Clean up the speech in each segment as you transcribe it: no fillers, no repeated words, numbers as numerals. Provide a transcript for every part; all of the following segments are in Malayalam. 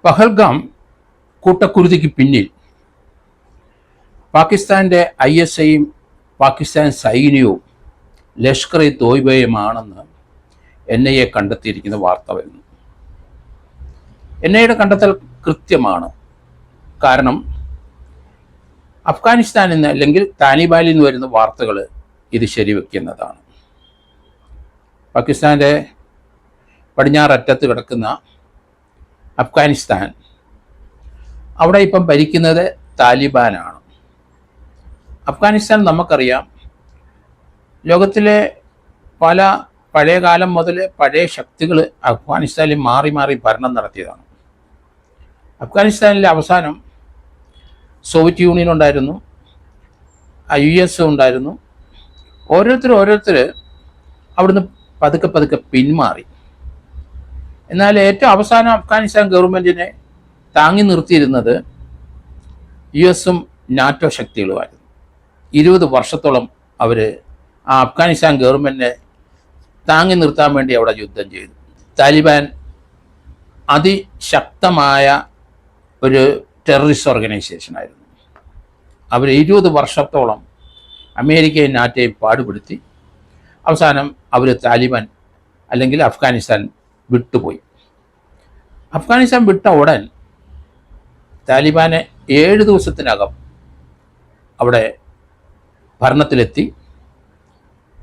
പഹൽഗാം കൂട്ടക്കുരുതിക്ക് പിന്നിൽ പാകിസ്ഥാൻ്റെ ISIയും പാകിസ്ഥാൻ സൈന്യവും ലഷ്കർ ഇ തോയ്ബയുമാണെന്ന് NIA കണ്ടെത്തിയിരിക്കുന്ന വാർത്ത വരുന്നു. NIAയുടെ കണ്ടെത്തൽ കൃത്യമാണ്. കാരണം അഫ്ഗാനിസ്ഥാനിൽ നിന്ന് അല്ലെങ്കിൽ താലിബാനിൽ നിന്ന് വരുന്ന വാർത്തകൾ ഇത് ശരിവെക്കുന്നതാണ്. പാകിസ്ഥാൻ്റെ പടിഞ്ഞാററ്റത്ത് കിടക്കുന്ന അഫ്ഗാനിസ്ഥാൻ, അവിടെ ഇപ്പം ഭരിക്കുന്നത് താലിബാനാണ്. അഫ്ഗാനിസ്ഥാൻ നമുക്കറിയാം, ലോകത്തിലെ പല പഴയ കാലം മുതൽ പഴയ ശക്തികൾ അഫ്ഗാനിസ്ഥാനിൽ മാറി മാറി ഭരണം നടത്തിയതാണ്. അഫ്ഗാനിസ്ഥാനിലെ അവസാനം സോവിയറ്റ് യൂണിയൻ ഉണ്ടായിരുന്നു, US ഉണ്ടായിരുന്നു. ഓരോരുത്തർ അവിടുന്ന് പതുക്കെ പതുക്കെ പിന്മാറി. എന്നാൽ ഏറ്റവും അവസാനം അഫ്ഗാനിസ്ഥാൻ ഗവൺമെൻറ്റിനെ താങ്ങി നിർത്തിയിരുന്നത് US നാറ്റോ ശക്തികളുമായിരുന്നു. 20 വർഷത്തോളം അവർ ആ അഫ്ഗാനിസ്ഥാൻ ഗവൺമെൻറ്റിനെ താങ്ങി നിർത്താൻ വേണ്ടി അവിടെ യുദ്ധം ചെയ്തു. താലിബാൻ അതിശക്തമായ ഒരു ടെററിസ്റ്റ് ഓർഗനൈസേഷനായിരുന്നു. അവർ 20 വർഷത്തോളം അമേരിക്കയും നാറ്റോയും പാടുപെടുത്തി. അവസാനം അവർ താലിബാൻ അല്ലെങ്കിൽ അഫ്ഗാനിസ്ഥാൻ വിട്ടുപോയി. അഫ്ഗാനിസ്ഥാൻ വിട്ട ഉടൻ താലിബാനെ 7 ദിവസത്തിനകം അവിടെ ഭരണത്തിലെത്തി.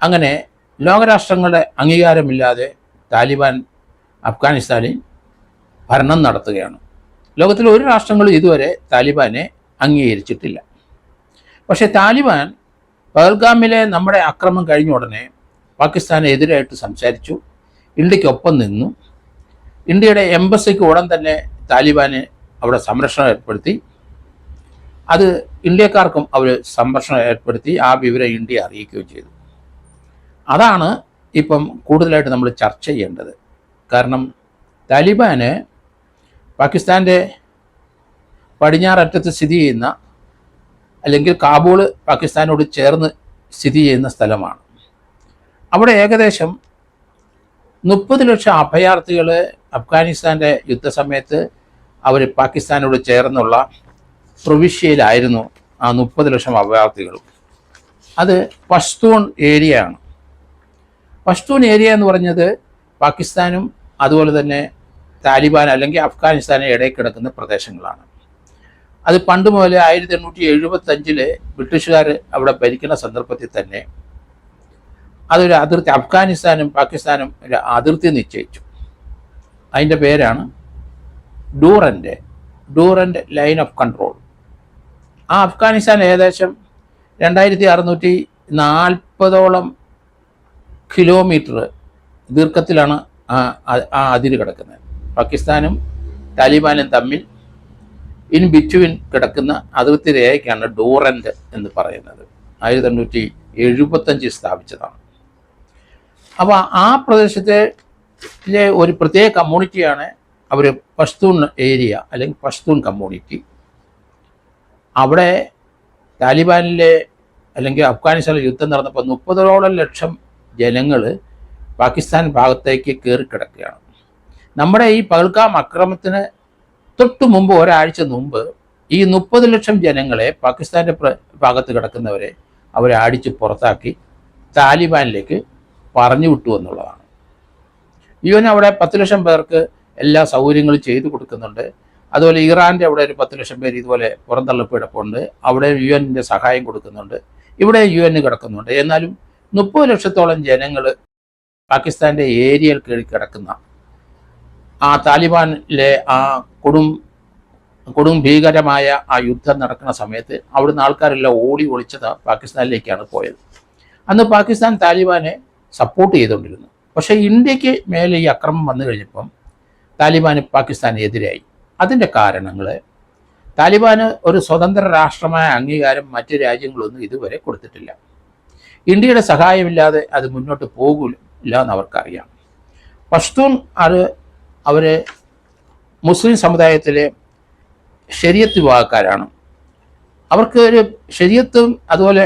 അങ്ങനെ ലോകരാഷ്ട്രങ്ങളുടെ അംഗീകാരമില്ലാതെ താലിബാൻ അഫ്ഗാനിസ്ഥാനിൽ ഭരണം നടത്തുകയാണ്. ലോകത്തിലെ ഒരു രാഷ്ട്രങ്ങളും ഇതുവരെ താലിബാനെ അംഗീകരിച്ചിട്ടില്ല. പക്ഷേ താലിബാൻ പഹൽഗാമിലെ നമ്മുടെ ആക്രമണം കഴിഞ്ഞ ഉടനെ പാകിസ്ഥാന് എതിരായിട്ട് സംസാരിച്ചു, ഇന്ത്യക്കൊപ്പം നിന്നു. ഇന്ത്യയുടെ എംബസിക്ക് ഉടൻ തന്നെ താലിബാന് അവിടെ സംരക്ഷണം ഏർപ്പെടുത്തി. അത് ഇന്ത്യക്കാർക്കും അവർ സംരക്ഷണം ഏർപ്പെടുത്തി. ആ വിവരം ഇന്ത്യയെ അറിയിക്കുകയും ചെയ്തു. അതാണ് ഇപ്പം കൂടുതലായിട്ട് നമ്മൾ ചർച്ച ചെയ്യേണ്ടത്. കാരണം താലിബാന് പാകിസ്ഥാൻ്റെ പടിഞ്ഞാററ്റത്ത് സ്ഥിതി ചെയ്യുന്ന, അല്ലെങ്കിൽ കാബൂൾ പാകിസ്ഥാനോട് ചേർന്ന് സ്ഥിതി ചെയ്യുന്ന സ്ഥലമാണ്. അവിടെ ഏകദേശം 30 ലക്ഷം അഭയാർത്ഥികൾ അഫ്ഗാനിസ്ഥാൻ്റെ യുദ്ധസമയത്ത് അവർ പാകിസ്ഥാനോട് ചേർന്നുള്ള പ്രവിശ്യയിലായിരുന്നു. ആ 30 ലക്ഷം അഭയാർത്ഥികളും അത് പഷ്തൂൺ ഏരിയ ആണ്. പഷ്തൂൺ ഏരിയ എന്ന് പറഞ്ഞത് പാകിസ്ഥാനും അതുപോലെ തന്നെ താലിബാൻ അല്ലെങ്കിൽ അഫ്ഗാനിസ്ഥാനും ഇടയിൽ കിടക്കുന്ന പ്രദേശങ്ങളാണ്. അത് പണ്ട് മുതൽ 1875 ബ്രിട്ടീഷുകാർ അവിടെ ഭരിക്കുന്ന സന്ദർഭത്തിൽ തന്നെ അതൊരു അതിർത്തി, അഫ്ഗാനിസ്ഥാനും പാകിസ്ഥാനും ഒരു അതിർത്തി നിശ്ചയിച്ചു. അതിൻ്റെ പേരാണ് ഡൂറൻഡ് ലൈൻ ഓഫ് കൺട്രോൾ. ആ അഫ്ഗാനിസ്ഥാൻ ഏകദേശം 2640 കിലോമീറ്റർ ദീർഘത്തിലാണ് ആ അതിര് കിടക്കുന്നത്. പാകിസ്ഥാനും താലിബാനും തമ്മിൽ ഇൻ ബിറ്റ്വീൻ കിടക്കുന്ന അതിർത്തി രേഖയ്ക്കാണ് ഡൂറൻഡ് എന്ന് പറയുന്നത്. 1875 സ്ഥാപിച്ചതാണ്. അപ്പോൾ ആ പ്രദേശത്തിലെ ഒരു പ്രത്യേക കമ്മ്യൂണിറ്റിയാണ് അവർ പഷ്തൂൺ ഏരിയ അല്ലെങ്കിൽ പഷ്തൂൺ കമ്മ്യൂണിറ്റി. അവിടെ താലിബാനിലെ അല്ലെങ്കിൽ അഫ്ഗാനിസ്ഥാനിലെ യുദ്ധം നടന്നപ്പോൾ 30 ലക്ഷം ജനങ്ങൾ പാകിസ്ഥാൻ ഭാഗത്തേക്ക് കയറിക്കിടക്കുകയാണ്. നമ്മുടെ ഈ പഹൽഗാം അക്രമത്തിന് തൊട്ട് മുമ്പ്, ഒരാഴ്ച മുമ്പ്, ഈ 30 ലക്ഷം ജനങ്ങളെ പാകിസ്ഥാൻ്റെ ഭാഗത്ത് കിടക്കുന്നവരെ അവരെ അടിച്ച് പുറത്താക്കി താലിബാനിലേക്ക് പറഞ്ഞു വിട്ടു എന്നുള്ളതാണ്. UN അവിടെ 10 ലക്ഷം പേർക്ക് എല്ലാ സൗകര്യങ്ങളും ചെയ്തു കൊടുക്കുന്നുണ്ട്. അതുപോലെ ഇറാൻ്റെ അവിടെ ഒരു 10 ലക്ഷം പേര് ഇതുപോലെ പുറന്തള്ളപ്പെടപ്പുണ്ട്. അവിടെ UN സഹായം കൊടുക്കുന്നുണ്ട്. ഇവിടെ UN കിടക്കുന്നുണ്ട്. എന്നാലും 30 ലക്ഷത്തോളം ജനങ്ങൾ പാകിസ്ഥാൻ്റെ ഏരിയയിൽ കയറി കിടക്കുന്ന ആ താലിബാനിലെ ആ കൊടും ഭീകരമായ ആ യുദ്ധം നടക്കുന്ന സമയത്ത് അവിടുന്ന് ആൾക്കാരെല്ലാം ഓടി ഒളിച്ചത് പാകിസ്ഥാനിലേക്കാണ് പോയത്. അന്ന് പാകിസ്ഥാൻ താലിബാനെ സപ്പോർട്ട് ചെയ്തുകൊണ്ടിരുന്നു. പക്ഷേ ഇന്ത്യക്ക് മേലെ ഈ അക്രമം വന്നു കഴിഞ്ഞപ്പം താലിബാന് പാകിസ്ഥാന് എതിരായി. അതിൻ്റെ കാരണങ്ങൾ, താലിബാന് ഒരു സ്വതന്ത്ര രാഷ്ട്രമായ അംഗീകാരം മറ്റ് രാജ്യങ്ങളൊന്നും ഇതുവരെ കൊടുത്തിട്ടില്ല. ഇന്ത്യയുടെ സഹായമില്ലാതെ അത് മുന്നോട്ട് പോകില്ല എന്ന് അവർക്കറിയാം. പഷ്തൂൺ അവർ മുസ്ലിം സമുദായത്തിലെ ശരിയത്ത് വിഭാഗക്കാരാണ്. അവർക്ക് ഒരു ശരിയത്തും അതുപോലെ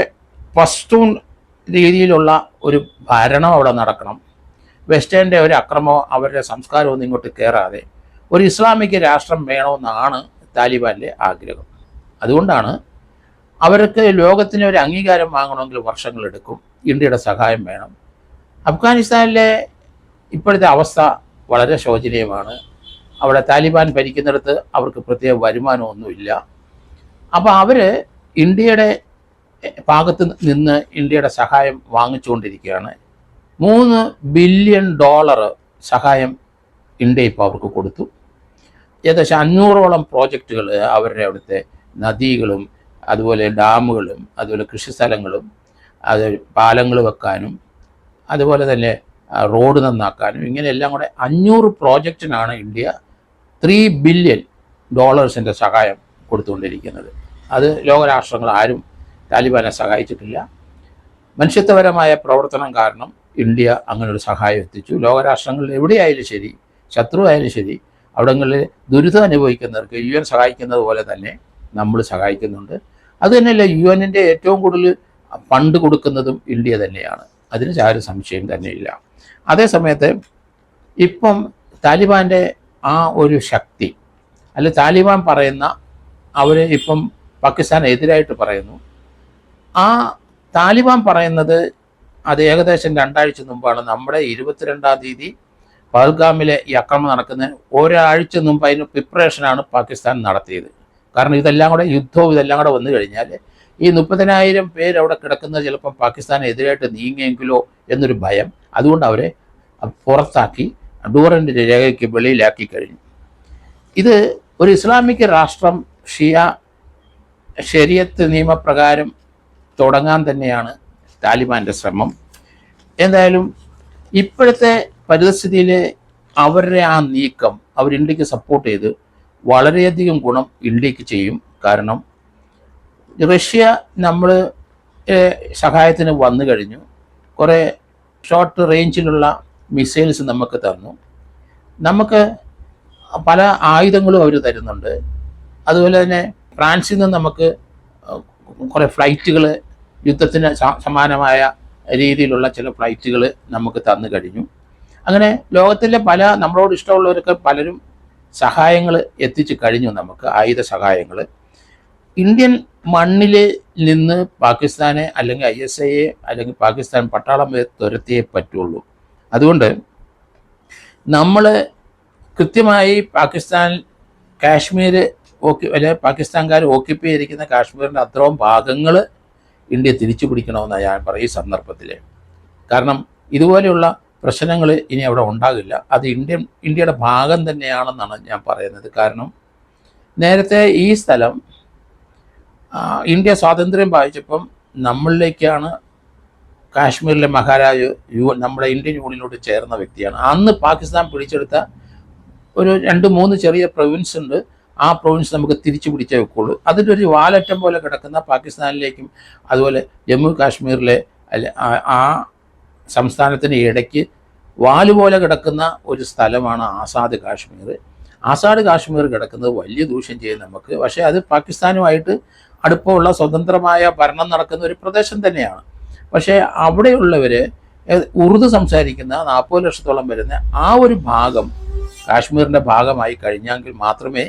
പഷ്തൂൺ രീതിയിലുള്ള ഒരു ഭരണം അവിടെ നടക്കണം. വെസ്റ്റേണിൻ്റെ ഒരു അക്രമമോ അവരുടെ സംസ്കാരമൊന്നും ഇങ്ങോട്ട് കയറാതെ ഒരു ഇസ്ലാമിക രാഷ്ട്രം വേണമെന്നാണ് താലിബാൻ്റെ ആഗ്രഹം. അതുകൊണ്ടാണ് അവർക്ക് ലോകത്തിന് ഒരു അംഗീകാരം വാങ്ങണമെങ്കിൽ വർഷങ്ങളെടുക്കും, ഇന്ത്യയുടെ സഹായം വേണം. അഫ്ഗാനിസ്ഥാനിലെ ഇപ്പോഴത്തെ അവസ്ഥ വളരെ ശോചനീയമാണ്. അവിടെ താലിബാൻ ഭരിക്കുന്നിടത്ത് അവർക്ക് പ്രത്യേക വരുമാനമൊന്നുമില്ല. അപ്പോൾ അവർ ഇന്ത്യയുടെ ഭാഗത്ത് നിന്ന് ഇന്ത്യയുടെ സഹായം വാങ്ങിച്ചുകൊണ്ടിരിക്കുകയാണ്. $3 ബില്യൺ സഹായം ഇന്ത്യ ഇപ്പോൾ അവർക്ക് കൊടുത്തു. ഏകദേശം 500ഓളം പ്രോജക്റ്റുകൾ അവരുടെ അവിടുത്തെ നദികളും അതുപോലെ ഡാമുകളും അതുപോലെ കൃഷിസ്ഥലങ്ങളും അത് പാലങ്ങൾ വെക്കാനും അതുപോലെ തന്നെ റോഡ് നന്നാക്കാനും ഇങ്ങനെ എല്ലാം കൂടെ 500 പ്രോജക്റ്റിനാണ് ഇന്ത്യ $3 ബില്യൺ സഹായം കൊടുത്തുകൊണ്ടിരിക്കുന്നത്. അത് ലോകരാഷ്ട്രങ്ങൾ ആരും താലിബാനെ സഹായിച്ചിട്ടില്ല. മനുഷ്യത്വപരമായ പ്രവർത്തനം കാരണം ഇന്ത്യ അങ്ങനൊരു സഹായം എത്തിച്ചു. ലോകരാഷ്ട്രങ്ങളിൽ എവിടെയായാലും ശരി, ശത്രുവായാലും ശരി, അവിടങ്ങളിൽ ദുരിതം അനുഭവിക്കുന്നവർക്ക് UN സഹായിക്കുന്നത് പോലെ തന്നെ നമ്മൾ സഹായിക്കുന്നുണ്ട്. അതുതന്നെയല്ല UN ഏറ്റവും കൂടുതൽ ഫണ്ട് കൊടുക്കുന്നതും ഇന്ത്യ തന്നെയാണ്. അതിന് ആരും സംശയം തന്നെയില്ല. അതേസമയത്ത് ഇപ്പം താലിബാൻ്റെ ആ ഒരു ശക്തി അല്ല, താലിബാൻ പറയുന്ന അവർ ഇപ്പം പാകിസ്ഥാനെതിരായിട്ട് പറയുന്നു. ആ താലിബാൻ പറയുന്നത് അത് ഏകദേശം 2 ആഴ്ച മുമ്പാണ്. നമ്മുടെ 22-ാം തീയതി പഹൽഗാമിലെ ഈ ആക്രമണം നടക്കുന്ന ഒരാഴ്ച മുമ്പ് അതിന് പ്രിപ്പറേഷനാണ് പാകിസ്ഥാൻ നടത്തിയത്. കാരണം ഇതെല്ലാം കൂടെ യുദ്ധവും ഇതെല്ലാം കൂടെ വന്നു കഴിഞ്ഞാൽ ഈ 30,000 പേര് അവിടെ കിടക്കുന്നത് ചിലപ്പം പാകിസ്ഥാനെതിരായിട്ട് നീങ്ങിയെങ്കിലോ എന്നൊരു ഭയം. അതുകൊണ്ട് അവരെ പുറത്താക്കി ഡൂറൻറ്റ് രേഖയ്ക്ക് വെളിയിലാക്കി കഴിഞ്ഞു. ഇത് ഒരു ഇസ്ലാമിക് രാഷ്ട്രം ഷിയ ശരിയത്ത് നിയമപ്രകാരം തുടങ്ങാൻ തന്നെയാണ് താലിബാൻ്റെ ശ്രമം. എന്തായാലും ഇപ്പോഴത്തെ പരിസ്ഥിതിയിൽ അവരുടെ ആ നീക്കം അവർ ഇന്ത്യക്ക് സപ്പോർട്ട് ചെയ്ത് വളരെയധികം ഗുണം ഇന്ത്യക്ക് ചെയ്യും. കാരണം റഷ്യ നമ്മൾ സഹായത്തിന് വന്നു കഴിഞ്ഞു. കുറേ ഷോർട്ട് റേഞ്ചിലുള്ള മിസൈൽസ് നമുക്ക് തന്നു. നമുക്ക് പല ആയുധങ്ങളും അവർ തരുന്നുണ്ട്. അതുപോലെ തന്നെ ഫ്രാൻസിൽ നിന്ന് നമുക്ക് കുറേ ഫ്ലൈറ്റുകൾ, യുദ്ധത്തിന് സമാനമായ രീതിയിലുള്ള ചില ഫ്ലൈറ്റുകൾ നമുക്ക് തന്നു കഴിഞ്ഞു. അങ്ങനെ ലോകത്തിലെ പല നമ്മളോട് ഇഷ്ടമുള്ളവരൊക്കെ പലരും സഹായങ്ങൾ എത്തിച്ചു കഴിഞ്ഞു നമുക്ക്, ആയുധ സഹായങ്ങൾ. ഇന്ത്യൻ മണ്ണിൽ നിന്ന് പാകിസ്ഥാനെ അല്ലെങ്കിൽ ISIയെ അല്ലെങ്കിൽ പാകിസ്ഥാൻ പട്ടാളം തുരത്തിയേ പറ്റുള്ളൂ. അതുകൊണ്ട് നമ്മൾ കൃത്യമായി പാകിസ്ഥാൻ കാശ്മീർ അല്ലെങ്കിൽ പാകിസ്ഥാൻകാർ ഓക്യുപ്പൈ ചെയ്തിരിക്കുന്ന കാശ്മീരിൻ്റെ അത്രയും ഭാഗങ്ങൾ ഇന്ത്യ തിരിച്ചു പിടിക്കണമെന്നാണ് ഞാൻ പറയും ഈ സന്ദർഭത്തിൽ. കാരണം ഇതുപോലെയുള്ള പ്രശ്നങ്ങൾ ഇനി അവിടെ ഉണ്ടാകില്ല. അത് ഇന്ത്യയുടെ ഭാഗം തന്നെയാണെന്നാണ് ഞാൻ പറയുന്നത്. കാരണം നേരത്തെ ഈ സ്ഥലം ഇന്ത്യ സ്വാതന്ത്ര്യം പ്രാപിച്ചപ്പം നമ്മളിലേക്കാണ് കാശ്മീരിലെ മഹാരാജ് നമ്മുടെ ഇന്ത്യൻ യൂണിയനോട് ചേർന്ന വ്യക്തിയാണ്. അന്ന് പാകിസ്ഥാൻ പിടിച്ചെടുത്ത ഒരു 2-3 ചെറിയ പ്രൊവിൻസ് ഉണ്ട്. ആ പ്രൊവിൻസ് നമുക്ക് തിരിച്ചു പിടിച്ചേ വെക്കുള്ളൂ. അതിലൊരു വാലറ്റം പോലെ കിടക്കുന്ന പാകിസ്ഥാനിലേക്കും അതുപോലെ ജമ്മു കാശ്മീരിലെ ആ സംസ്ഥാനത്തിന് ഇടയ്ക്ക് വാലുപോലെ കിടക്കുന്ന ഒരു സ്ഥലമാണ് ആസാദ് കാശ്മീർ. ആസാദ് കാശ്മീർ കിടക്കുന്നത് വലിയ ദൂഷ്യം ചെയ്യും നമുക്ക്. പക്ഷേ അത് പാകിസ്ഥാനുമായിട്ട് അടുപ്പമുള്ള സ്വതന്ത്രമായ ഭരണം നടക്കുന്ന ഒരു പ്രദേശം തന്നെയാണ്. പക്ഷേ അവിടെയുള്ളവർ ഉറുദു സംസാരിക്കുന്ന 40 ലക്ഷത്തോളം വരുന്ന ആ ഒരു ഭാഗം കാശ്മീരിൻ്റെ ഭാഗമായി കഴിഞ്ഞെങ്കിൽ മാത്രമേ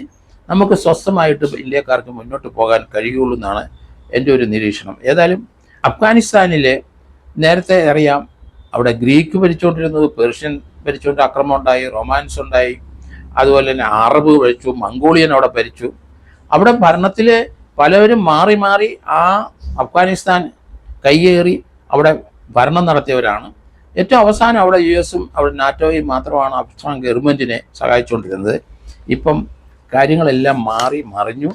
നമുക്ക് സ്വസ്ഥമായിട്ട് ഇന്ത്യക്കാർക്ക് മുന്നോട്ട് പോകാൻ കഴിയുള്ളൂ എന്നാണ് എൻ്റെ ഒരു നിരീക്ഷണം. ഏതായാലും അഫ്ഗാനിസ്ഥാനിൽ നേരത്തെ അറിയാം, അവിടെ ഗ്രീക്ക് ഭരിച്ചുകൊണ്ടിരുന്നത്, പേർഷ്യൻ ഭരിച്ചുകൊണ്ട് ആക്രമണം ഉണ്ടായി, റൊമാൻസ് ഉണ്ടായി, അതുപോലെ തന്നെ അറബ് ഭരിച്ചു, മംഗോളിയൻ അവിടെ ഭരിച്ചു. അവിടെ ഭരണത്തിൽ പലവരും മാറി മാറി ആ അഫ്ഗാനിസ്ഥാൻ കയ്യേറി അവിടെ ഭരണം നടത്തിയവരാണ്. ഏറ്റവും അവസാനം അവിടെ US-ഉം അവിടെ നാറ്റോയും മാത്രമാണ് അഫ്ഗാൻ ഗവൺമെൻറ്റിനെ സഹായിച്ചുകൊണ്ടിരുന്നത്. ഇപ്പം കാര്യങ്ങളെല്ലാം മാറി മറിഞ്ഞു.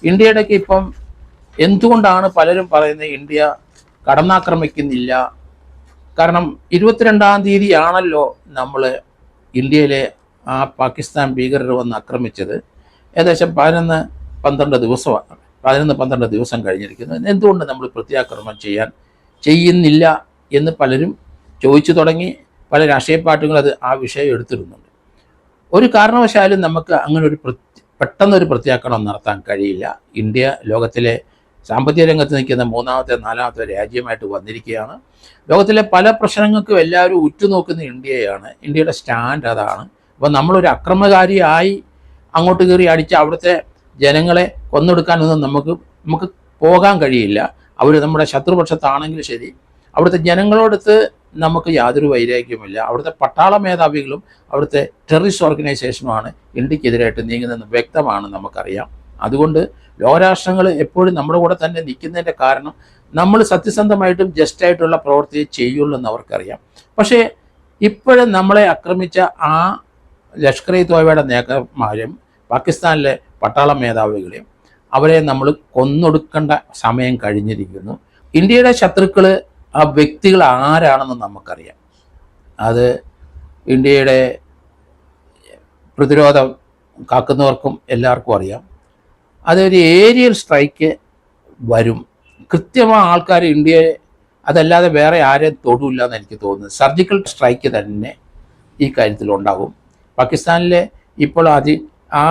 ഇന്ത്യയുടെക്ക് ഇപ്പം എന്തുകൊണ്ടാണ് പലരും പറയുന്നത് ഇന്ത്യ കടന്നാക്രമിക്കുന്നില്ല? കാരണം 22-ാം തീയതിയാണല്ലോ നമ്മൾ ഇന്ത്യയിലെ ആ പാകിസ്ഥാൻ ഭീകരർ വന്ന് ആക്രമിച്ചത്. ഏകദേശം 11-12 ദിവസം കഴിഞ്ഞിരിക്കുന്നു. എന്തുകൊണ്ട് നമ്മൾ പ്രത്യാക്രമണം ചെയ്യുന്നില്ല എന്ന് പലരും ചോദിച്ചു തുടങ്ങി. പല രാഷ്ട്രീയ പാർട്ടികളും ആ വിഷയം എടുത്തിരുന്നുണ്ട്. ഒരു കാരണവശാലും നമുക്ക് അങ്ങനെ പെട്ടെന്നൊരു പ്രത്യാക്രമണം നടത്താൻ കഴിയില്ല. ഇന്ത്യ ലോകത്തിലെ സാമ്പത്തിക രംഗത്ത് നിൽക്കുന്ന 3-ാമത്തെ 4-ാമത്തെ രാജ്യമായിട്ട് വന്നിരിക്കുകയാണ്. ലോകത്തിലെ പല പ്രശ്നങ്ങൾക്കും എല്ലാവരും ഉറ്റുനോക്കുന്ന ഇന്ത്യയാണ്. ഇന്ത്യയുടെ സ്റ്റാൻഡ് അതാണ്. അപ്പോൾ നമ്മളൊരു അക്രമകാരിയായി അങ്ങോട്ട് കയറി അടിച്ച് അവിടുത്തെ ജനങ്ങളെ കൊന്നൊടുക്കാനൊന്നും നമുക്ക് പോകാൻ കഴിയില്ല. അവർ നമ്മുടെ ശത്രുപക്ഷത്താണെങ്കിലും ശരി, അവിടുത്തെ ജനങ്ങളോടത്ത് നമുക്ക് യാതൊരു വൈരാഗ്യവുമില്ല. അവിടുത്തെ പട്ടാള മേധാവികളും അവിടുത്തെ ടെററിസ്റ്റ് ഓർഗനൈസേഷനുമാണ് ഇന്ത്യക്കെതിരായിട്ട് നീങ്ങുന്നതെന്ന് വ്യക്തമാണ്, നമുക്കറിയാം. അതുകൊണ്ട് ലോകരാഷ്ട്രങ്ങൾ എപ്പോഴും നമ്മുടെ കൂടെ തന്നെ നിൽക്കുന്നതിൻ്റെ കാരണം നമ്മൾ സത്യസന്ധമായിട്ടും ജസ്റ്റായിട്ടുള്ള പ്രവൃത്തിയെ ചെയ്യുള്ളൂ എന്ന് അവർക്കറിയാം. പക്ഷേ ഇപ്പോഴും നമ്മളെ ആക്രമിച്ച ആ ലഷ്കർ ഇ തോയ്ബയുടെ നേതാക്കന്മാരും പാകിസ്ഥാനിലെ പട്ടാള മേധാവികളെയും അവരെ നമ്മൾ കൊന്നൊടുക്കേണ്ട സമയം കഴിഞ്ഞിരിക്കുന്നു. ഇന്ത്യയുടെ ശത്രുക്കൾ ആ വ്യക്തികൾ ആരാണെന്ന് നമുക്കറിയാം. അത് ഇന്ത്യയുടെ പ്രതിരോധം കാക്കുന്നവർക്കും എല്ലാവർക്കും അറിയാം. അതൊരു ഏരിയൽ സ്ട്രൈക്ക് വരും. കൃത്യമായ ആൾക്കാർ ഇന്ത്യയെ അതല്ലാതെ വേറെ ആരെയും തൊടില്ല എന്ന് എനിക്ക് തോന്നുന്നത്. സർജിക്കൽ സ്ട്രൈക്ക് തന്നെ ഈ കാര്യത്തിലുണ്ടാകും. പാകിസ്ഥാനിലെ ഇപ്പോൾ ആ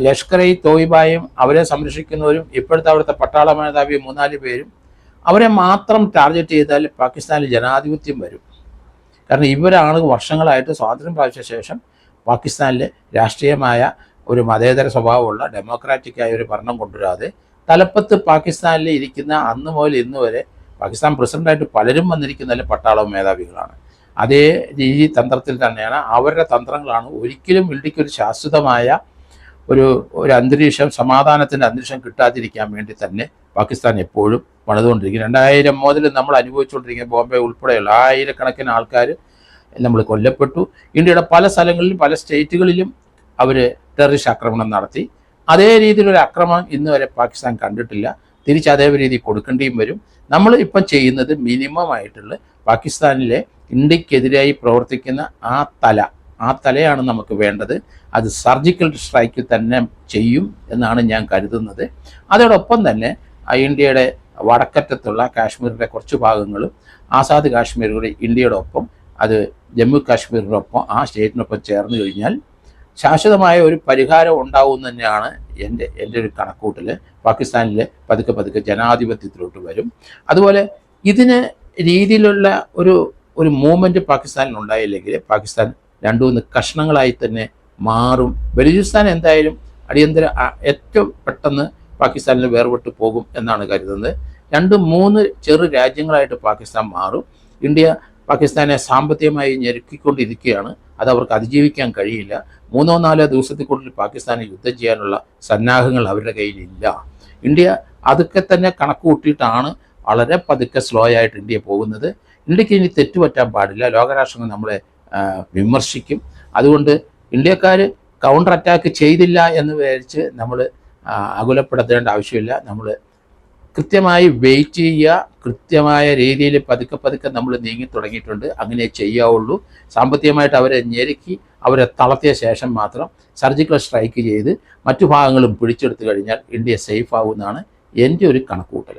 ലഷ്കർ ഇ തോയ്ബയും അവരെ സംരക്ഷിക്കുന്നവരും ഇപ്പോഴത്തെ അവിടുത്തെ പട്ടാള മേധാവി 3-4 പേരും അവരെ മാത്രം ടാർഗറ്റ് ചെയ്താൽ പാകിസ്ഥാനിൽ ജനാധിപത്യം വരും. കാരണം ഇവരാണ് വർഷങ്ങളായിട്ട് സ്വാതന്ത്ര്യം പ്രാപിച്ച ശേഷം പാകിസ്ഥാനിലെ രാഷ്ട്രീയമായ ഒരു മതേതര സ്വഭാവമുള്ള ഡെമോക്രാറ്റിക്കായ ഒരു ഭരണം കൊണ്ടുവരാതെ തലപ്പത്ത് പാകിസ്ഥാനിൽ ഇരിക്കുന്ന അന്ന് മുതൽ ഇന്ന് വരെ പാകിസ്ഥാൻ പ്രസിഡൻ്റായിട്ട് പലരും വന്നിരിക്കുന്നതിൽ പട്ടാള മേധാവികളാണ്. അതേ രീതി തന്ത്രത്തിൽ തന്നെയാണ് അവരുടെ തന്ത്രങ്ങളാണ് ഒരിക്കലും ഇന്ത്യക്കൊരു ശാശ്വതമായ ഒരു അന്തരീക്ഷം, സമാധാനത്തിൻ്റെ അന്തരീക്ഷം കിട്ടാതിരിക്കാൻ വേണ്ടി തന്നെ പാകിസ്ഥാൻ എപ്പോഴും പണിതുകൊണ്ടിരിക്കും. 2000 മുതൽ നമ്മൾ അനുഭവിച്ചുകൊണ്ടിരിക്കുന്ന ബോംബെ ഉൾപ്പെടെയുള്ള ആയിരക്കണക്കിന് ആൾക്കാർ നമ്മൾ കൊല്ലപ്പെട്ടു. ഇന്ത്യയുടെ പല സ്ഥലങ്ങളിലും പല സ്റ്റേറ്റുകളിലും അവർ ടെററിസ്റ്റ് ആക്രമണം നടത്തി. അതേ രീതിയിലൊരു ആക്രമണം ഇന്ന് വരെ പാകിസ്ഥാൻ കണ്ടിട്ടില്ല. തിരിച്ച് അതേ രീതി കൊടുക്കേണ്ടിയും വരും. നമ്മൾ ഇപ്പം ചെയ്യുന്നത് മിനിമം ആയിട്ടുള്ള പാകിസ്ഥാനിലെ ഇന്ത്യക്കെതിരായി പ്രവർത്തിക്കുന്ന ആ തലയാണ് നമുക്ക് വേണ്ടത്. അത് സർജിക്കൽ സ്ട്രൈക്ക് തന്നെ ചെയ്യും എന്നാണ് ഞാൻ കരുതുന്നത്. അതോടൊപ്പം തന്നെ ഇന്ത്യയുടെ വടക്കറ്റത്തുള്ള കാശ്മീരിൻ്റെ കുറച്ച് ഭാഗങ്ങളും ആസാദ് കാശ്മീർ ഇന്ത്യയുടെ ഒപ്പം, അത് ജമ്മു കാശ്മീരിനൊപ്പം ആ സ്റ്റേറ്റിനൊപ്പം ചേർന്ന് കഴിഞ്ഞാൽ ശാശ്വതമായ ഒരു പരിഹാരം ഉണ്ടാവും തന്നെയാണ് എൻ്റെ ഒരു കണക്കൂട്ടൽ. പാകിസ്ഥാനിൽ പതുക്കെ ജനാധിപത്യത്തിലോട്ട് വരും. അതുപോലെ ഇതിന് രീതിയിലുള്ള ഒരു മൂവ്മെൻറ്റ് പാകിസ്ഥാനിൽ ഉണ്ടായില്ലെങ്കിൽ പാകിസ്ഥാൻ 2-3 കഷ്ണങ്ങളായി തന്നെ മാറും. ബലൂചിസ്ഥാൻ എന്തായാലും അടിയന്തര ഏറ്റവും പെട്ടെന്ന് പാകിസ്ഥാനിൽ വേർപെട്ട് പോകും എന്നാണ് കരുതുന്നത്. 2-3 ചെറു രാജ്യങ്ങളായിട്ട് പാകിസ്ഥാൻ മാറും. ഇന്ത്യ പാകിസ്ഥാനെ സാമ്പത്തികമായി ഞെരുക്കിക്കൊണ്ടിരിക്കുകയാണ്. അത് അവർക്ക് അതിജീവിക്കാൻ കഴിയില്ല. 3-4 ദിവസത്തിനുള്ളിൽ പാകിസ്ഥാനെ യുദ്ധം ചെയ്യാനുള്ള സന്നാഹങ്ങൾ അവരുടെ കയ്യിലില്ല. ഇന്ത്യ അതൊക്കെ തന്നെ കണക്ക് കൂട്ടിയിട്ടാണ് വളരെ പതുക്കെ സ്ലോ ആയിട്ട് ഇന്ത്യ പോകുന്നത്. ഇന്ത്യക്ക് ഇനി തെറ്റുപറ്റാൻ പാടില്ല. ലോകരാഷ്ട്രങ്ങൾ നമ്മളെ വിമർശിക്കും. അതുകൊണ്ട് ഇന്ത്യക്കാർ കൗണ്ടർ അറ്റാക്ക് ചെയ്തില്ല എന്ന് വിചാരിച്ച് നമ്മൾ അകുലപ്പെടുത്തേണ്ട ആവശ്യമില്ല. നമ്മൾ കൃത്യമായി വെയിറ്റ് ചെയ്യുക. കൃത്യമായ രീതിയിൽ പതുക്കെ നമ്മൾ നീങ്ങി തുടങ്ങിയിട്ടുണ്ട്. അങ്ങനെ ചെയ്യാവുള്ളൂ. സാമ്പത്തികമായിട്ട് അവരെ ഞെരുക്കി അവരെ തളർത്തിയ ശേഷം മാത്രം സർജിക്കൽ സ്ട്രൈക്ക് ചെയ്ത് മറ്റു ഭാഗങ്ങളും പിടിച്ചെടുത്തു കഴിഞ്ഞാൽ ഇന്ത്യ സേഫ് ആവുമെന്നാണ് എൻ്റെ ഒരു കണക്കുകൂട്ടൽ.